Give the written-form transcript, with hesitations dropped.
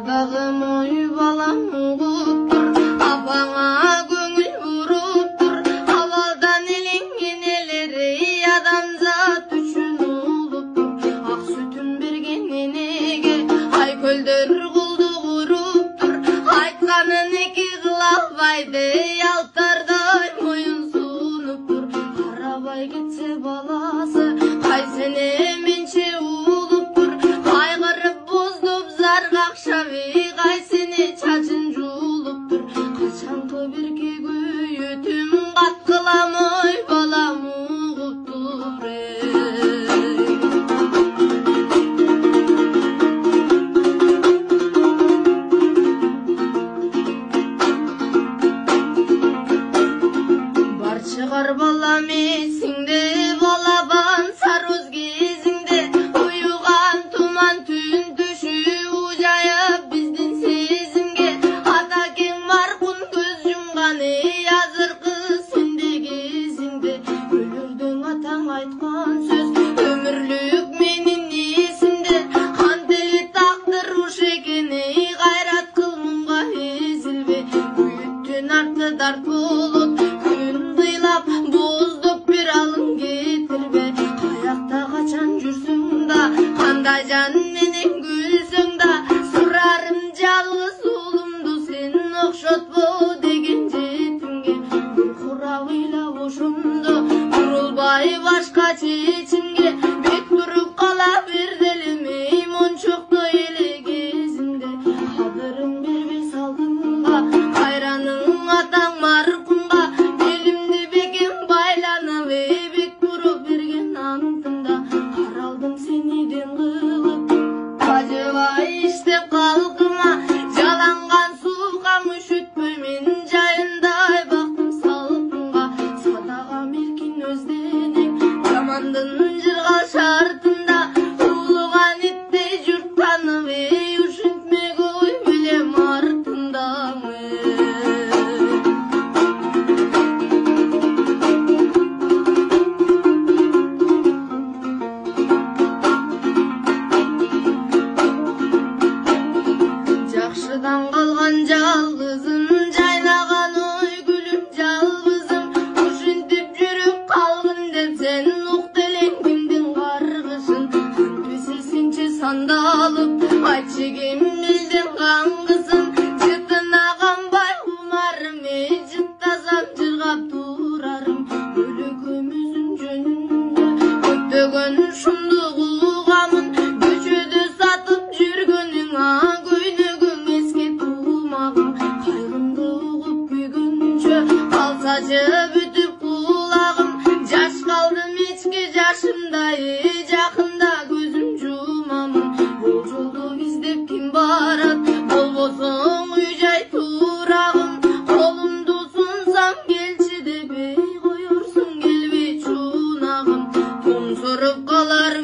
Ardağım oy balam uğup dur, apana göngül vurup dur. Havaldan elinge neleri adamzat üçün olup dur. Ak sütün bergen enege ay kölдөр kıldı kurup dur. Aytkanın iki kılalbaydı yaltarday moyun sunup dur. Karabay gitse balası kay sene mençe ulup dur. Kaygırıp bozdup zargak şavi kay sene çaçın julup dur. Kaçanto birke göğütüm katkılamoy balam uğup dur. Bar çıkar balam esinde balaban saruz gezinde. Uyugan tuman tün düşü ucayıp bizdin sezimge. Ata ken markun göz yumgаны yazırkı sende gezinde. Ölürdün ataң айтқан söz ömüрлük menin есімде. Кантели тактыр уш экени кайрат кыл мунга эзилбе. Үйүттүн арты дарт болуп күн кыйлап боздуп бир алың кетирбе. Каякта качан жүрсүң да кандай жан менен күлсөң да сурарым жалгыз улумду сен окшотпо деген жетимге. Бир курак ыйлап ошондо турулбай башка чечимге. Бек туруп кала берделемей мончокто эле кезимде. Кадырын бербей салдыңга кайраның атаң маркумга. Белимди бекем байланып бек туруп берген антында. Каралдым сени ден кылып ажыбай иштеп калкыма. Жаланган суукам үшүтпөй мен жайындай бактым салкынга. Садагам эркин өзденең жамандын жыргал шартында. Улуган иттей журт танып ушинтме кой билем артында. Жакшыдан калган жалгызым жайнаган ой гүлүм жалбызым. Ушинтип жүрүп калгын деп сен ук делең кимдин каргышын. Кантпесе сенче сандалып айтчы ким элдин каңгысын. Жытына канбай кумарым жыттасам жыргап турарым. Өлөкөмүздүн жөнүндө көптөгөн шумдук угамын. Көчөдө сатып жүргөнүңа көйнөгүң эске тумагым. Кайгымды угуп күйгөнчө калсачы бүтүп кулагым. Жаш калдым эчке жашымдай жакында көзүм жумамын. Бул жолду издеп ким барат болбосоң үй жай турагым. Колумду сунсам келчи деп эй коерсуң келбей чунагым. Томсоруп калар